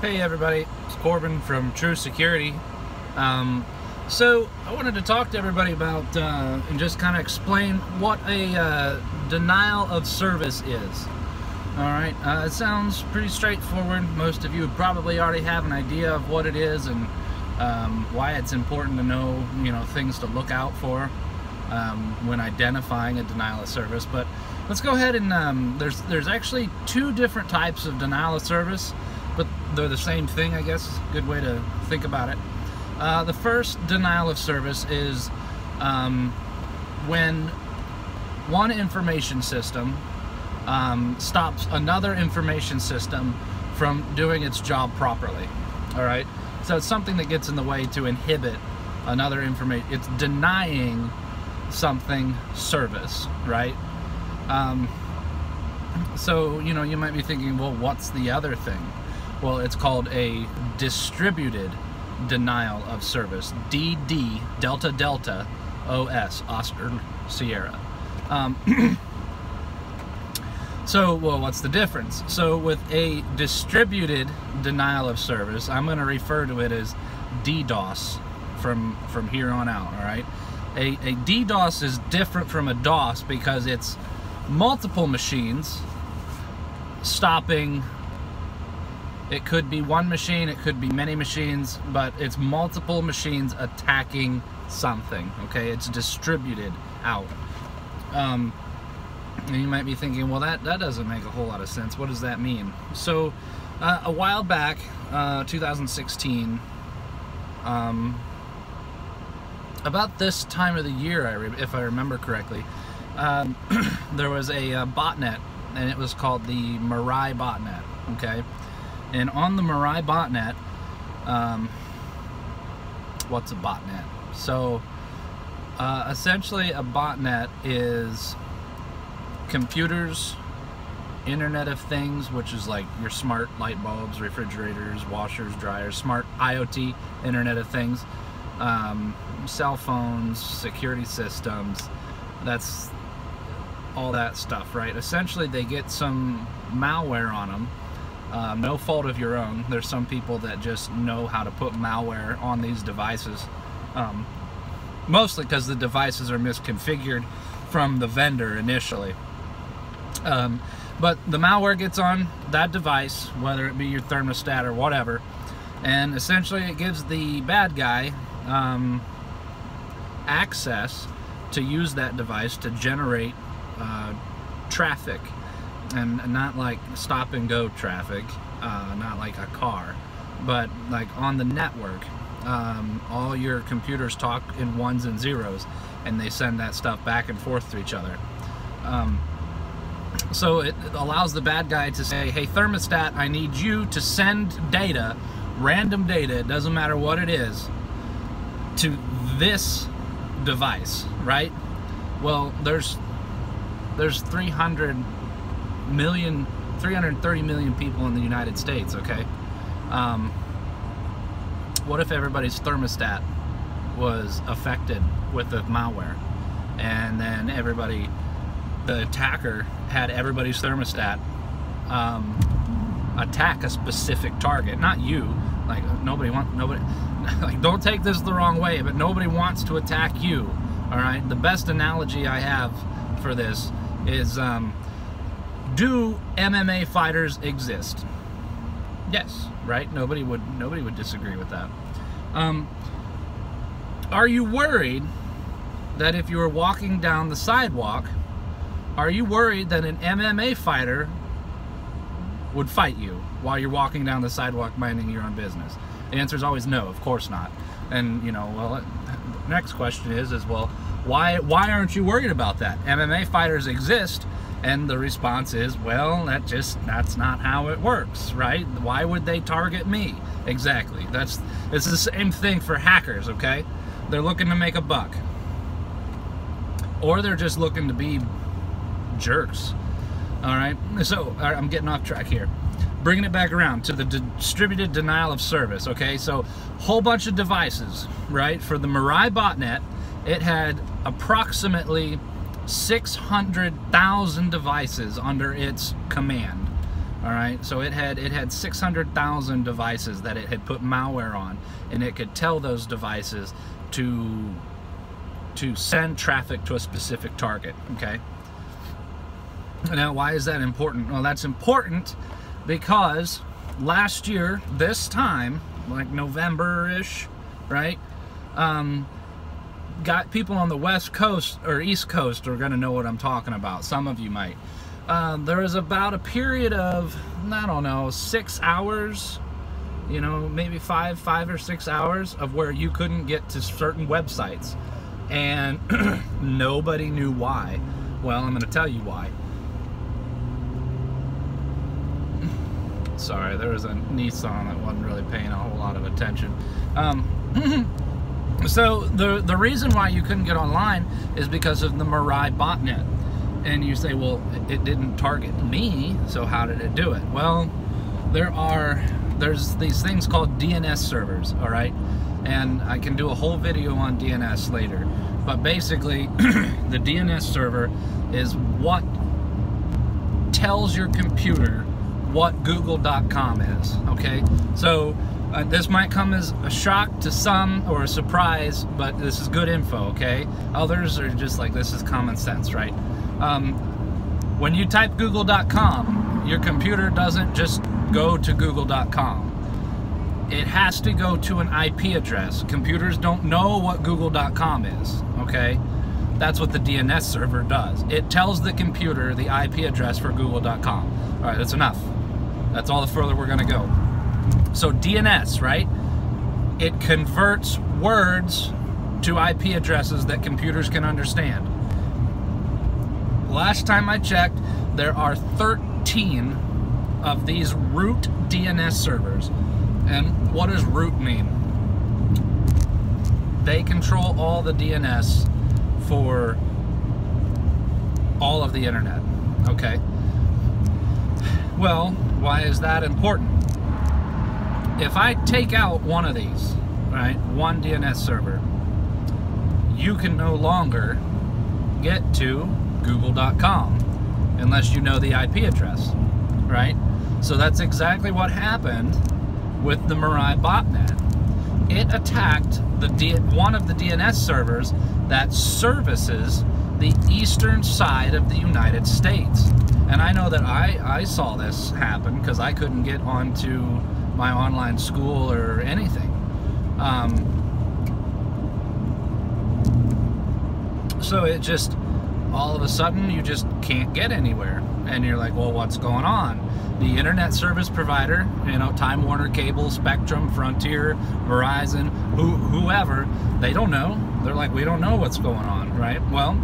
Hey everybody, it's Corbin from Tru-Security. So I wanted to talk to everybody about and just kind of explain what a denial of service is. Alright, it sounds pretty straightforward. Most of you probably already have an idea of what it is and why it's important to know, things to look out for when identifying a denial of service. But let's go ahead and there's actually two different types of denial of service, but they're the same thing, I guess. Good way to think about it. The first denial of service is when one information system stops another information system from doing its job properly. All right, so it's something that gets in the way to inhibit another information. It's denying something service, right? So you might be thinking, well, what's the other thing? Well, it's called a distributed denial of service. DD, Delta Delta, OS, Oscar Sierra. So, well, what's the difference? So with a distributed denial of service, I'm going to refer to it as DDoS from here on out, all right? A DDoS is different from a DOS because it's multiple machines stopping. It could be one machine, it could be many machines, but it's multiple machines attacking something, okay? It's distributed out. And you might be thinking, well, that doesn't make a whole lot of sense. What does that mean? So, a while back, 2016, about this time of the year, if I remember correctly, there was a botnet, and it was called the MIRAI botnet, okay? And on the MIRAI botnet, what's a botnet? So, essentially a botnet is computers, Internet of Things, which is like your smart light bulbs, refrigerators, washers, dryers, smart IoT, Internet of Things, cell phones, security systems, that's all that stuff, right? Essentially, they get some malware on them. No fault of your own. There's some people that just know how to put malware on these devices, mostly because the devices are misconfigured from the vendor initially. But the malware gets on that device, whether it be your thermostat or whatever, and essentially it gives the bad guy access to use that device to generate traffic. And not like stop and go traffic, not like a car, but like on the network. All your computers talk in ones and zeros, and they send that stuff back and forth to each other. So it allows the bad guy to say, hey, thermostat, I need you to send data, random data, it doesn't matter what it is, to this device, right? Well, there's 330 million people in the United States, okay? What if everybody's thermostat was affected with the malware, and then the attacker had everybody's thermostat attack a specific target, not you, like nobody, like don't take this the wrong way, but nobody wants to attack you, all right? The best analogy I have for this is, do MMA fighters exist? Yes, right? Nobody would disagree with that. Are you worried that if you were walking down the sidewalk, are you worried that an MMA fighter would fight you while you're walking down the sidewalk minding your own business? The answer is always no, of course not. And well, the next question is well, why aren't you worried about that? MMA fighters exist. And the response is, well, that's not how it works, right? Why would they target me? Exactly. It's the same thing for hackers, okay? They're looking to make a buck. Or they're just looking to be jerks. All right? So, I'm getting off track here. Bringing it back around to the distributed denial of service, okay? So, whole bunch of devices, right? For the MIRAI botnet, it had approximately 600,000 devices under its command, All right, so it had 600,000 devices that it had put malware on, and it could tell those devices to send traffic to a specific target. Okay. Now, why is that important? Well, that's important because last year, this time, like November-ish, right? Got people on the West Coast or East Coast are going to know what I'm talking about. Some of you might. There was about a period of, I don't know, 6 hours, you know, maybe five or 6 hours of where you couldn't get to certain websites, and nobody knew why. Well, I'm going to tell you why. Sorry, there was a Nissan that wasn't really paying a whole lot of attention. So the reason why you couldn't get online is because of the MIRAI botnet. And you say, well, it didn't target me, so how did it do it? Well, there's these things called DNS servers, all right? And I can do a whole video on DNS later. But basically, the DNS server is what tells your computer what Google.com is, okay? So this might come as a shock to some or a surprise, but this is good info, okay? Others are just like, this is common sense, right? When you type Google.com, your computer doesn't just go to Google.com. It has to go to an IP address. Computers don't know what Google.com is, okay? That's what the DNS server does. It tells the computer the IP address for Google.com. All right, that's enough. That's all the further we're gonna go. So DNS, right? It converts words to IP addresses that computers can understand. Last time I checked, there are 13 of these root DNS servers. And what does root mean? They control all the DNS for all of the internet, okay? Well, why is that important? If I take out one of these, right, one DNS server, you can no longer get to Google.com unless you know the IP address, right? So that's exactly what happened with the MIRAI botnet. It attacked one of the DNS servers that services the eastern side of the United States. And I know that I saw this happen because I couldn't get onto my online school or anything. So it just, all of a sudden, you just can't get anywhere. And you're like, well, what's going on? The internet service provider, you know, Time Warner Cable, Spectrum, Frontier, Verizon, whoever, they don't know. They're like, we don't know what's going on, right? Well,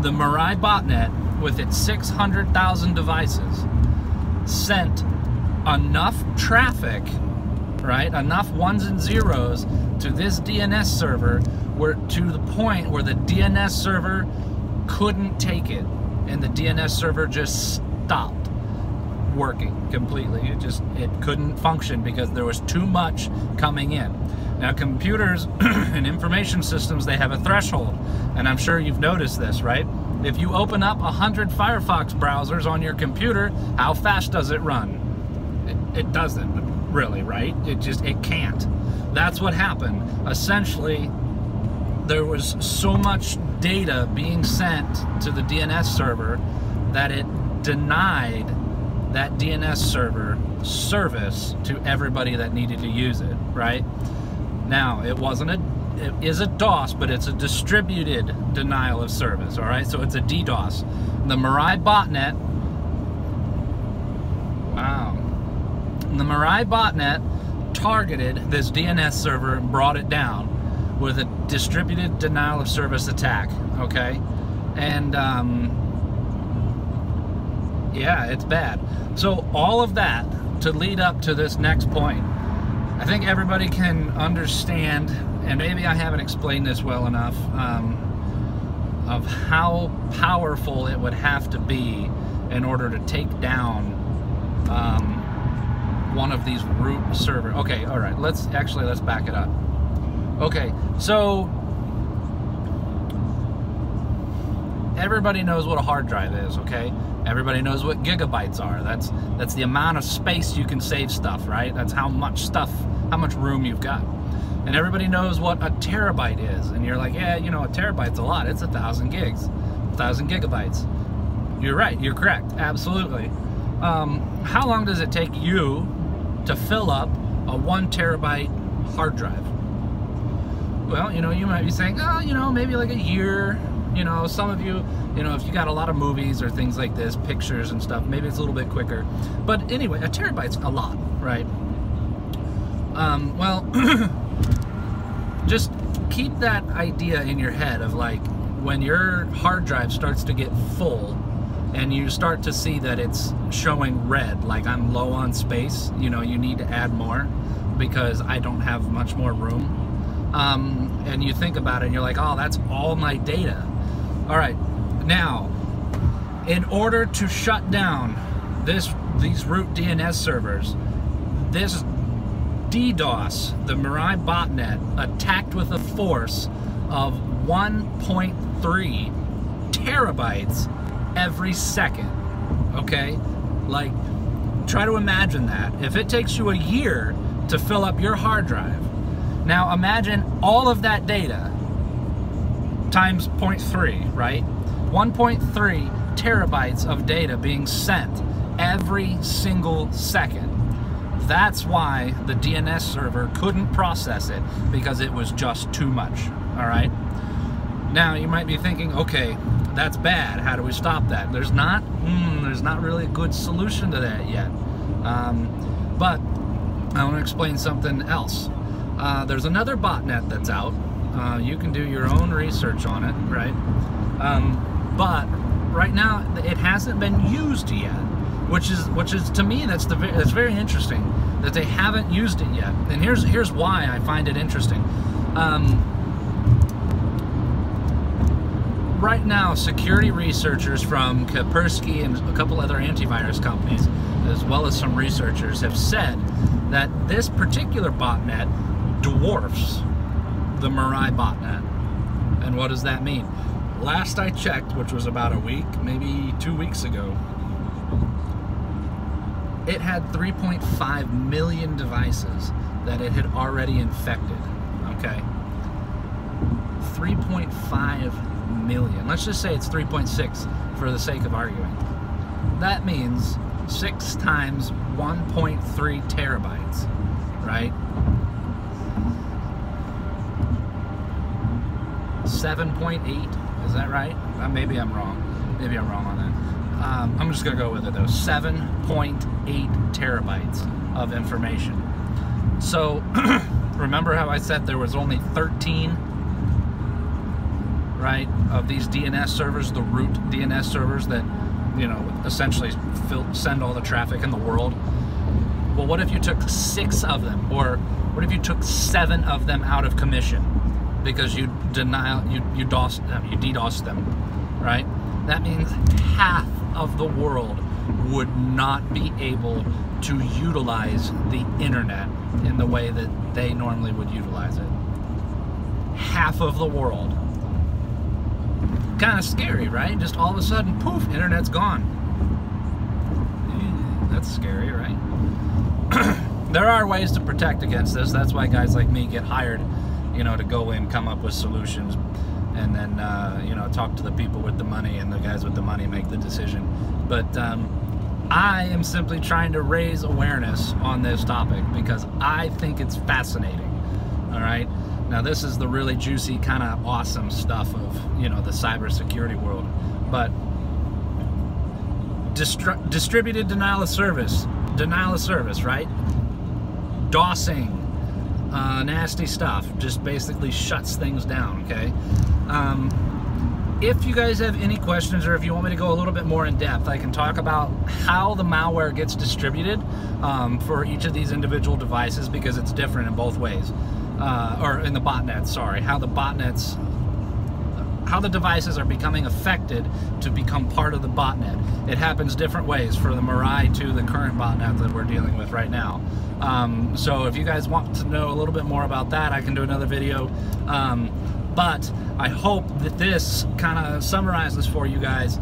the MIRAI botnet, with its 600,000 devices, sent enough traffic, right, enough ones and zeros to this DNS server to the point where the DNS server couldn't take it, and the DNS server just stopped working completely. It couldn't function because there was too much coming in. Now, computers and information systems, they have a threshold, and I'm sure you've noticed this, right? If you open up 100 Firefox browsers on your computer, how fast does it run? It doesn't really, right? It can't. That's what happened. Essentially, there was so much data being sent to the DNS server that it denied that DNS server service to everybody that needed to use it, right? Now, it is a DOS, but it's a distributed denial of service, all right? So it's a DDoS. The MIRAI botnet, wow. The MIRAI botnet targeted this DNS server and brought it down with a distributed denial of service attack, okay? And, yeah, it's bad. So all of that to lead up to this next point, I think everybody can understand, and maybe I haven't explained this well enough, of how powerful it would have to be in order to take down one of these root servers. Okay, all right, let's back it up. Okay, so everybody knows what a hard drive is, okay? Everybody knows what gigabytes are. That's the amount of space you can save stuff, right? That's how much room you've got. And everybody knows what a terabyte is. And you're like, yeah, you know, a terabyte's a lot. It's 1,000 gigs, 1,000 gigabytes. You're right, you're correct, absolutely. How long does it take you to fill up a 1 terabyte hard drive? Well, you know, you might be saying, oh, you know, maybe like a year. You know, some of you, you know, if you got a lot of movies or things like this, pictures and stuff, maybe it's a little bit quicker. But anyway, a terabyte's a lot, right? Well, just keep that idea in your head of like, when your hard drive starts to get full and you start to see that it's showing red, like I'm low on space, you know, you need to add more because I don't have much more room. And you think about it and you're like, oh, that's all my data. All right, now, in order to shut down these root DNS servers, this DDoS, the MIRAI botnet, attacked with a force of 1.3 terabytes every second, okay? Like, try to imagine that. If it takes you a year to fill up your hard drive, now imagine all of that data times 0.3, right? 1.3 terabytes of data being sent every single second. That's why the DNS server couldn't process it, because it was just too much, all right? Now, you might be thinking, okay, that's bad. How do we stop that? There's not really a good solution to that yet. But I want to explain something else. There's another botnet that's out. You can do your own research on it, right? But right now it hasn't been used yet, which is to me that's very interesting that they haven't used it yet. And here's why I find it interesting. Right now, security researchers from Kaspersky and a couple other antivirus companies, as well as some researchers, have said that this particular botnet dwarfs the MIRAI botnet. And what does that mean? Last I checked, which was about a week, maybe 2 weeks ago, it had 3.5 million devices that it had already infected, okay? 3.5 million. Let's just say it's 3.6 for the sake of arguing. That means 6 times 1.3 terabytes, right? 7.8, is that right? Maybe I'm wrong. Maybe I'm wrong on that. I'm just gonna go with it though. 7.8 terabytes of information. So, remember how I said there was only 13, right, of these DNS servers, the root DNS servers that, you know, essentially send all the traffic in the world? Well, what if you took 6 of them, or what if you took 7 of them out of commission because you DDoSed them, right? That means half of the world would not be able to utilize the internet in the way that they normally would utilize it. Half of the world. Kind of scary, right? Just all of a sudden, poof, internet's gone. That's scary, right? There are ways to protect against this. That's why guys like me get hired, you know, to go in, come up with solutions, and then, you know, talk to the people with the money, and the guys with the money make the decision. But I am simply trying to raise awareness on this topic because I think it's fascinating, all right? Now, this is the really juicy, kind of awesome stuff of, you know, the cybersecurity world. But distributed denial of service, right? DOSing, nasty stuff, just basically shuts things down, okay? If you guys have any questions, or if you want me to go a little bit more in depth, I can talk about how the malware gets distributed for each of these individual devices, because it's different in both ways. Or in the botnets, sorry, how the devices are becoming affected to become part of the botnet. It happens different ways for the MIRAI to the current botnet that we're dealing with right now. So if you guys want to know a little bit more about that, I can do another video. But I hope that this kind of summarizes for you guys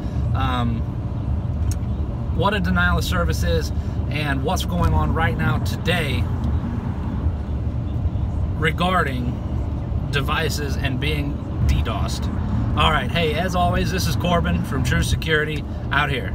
what a denial of service is and what's going on right now today regarding devices and being DDoSed. All right, hey, as always, this is Corbin from Tru-Security out here.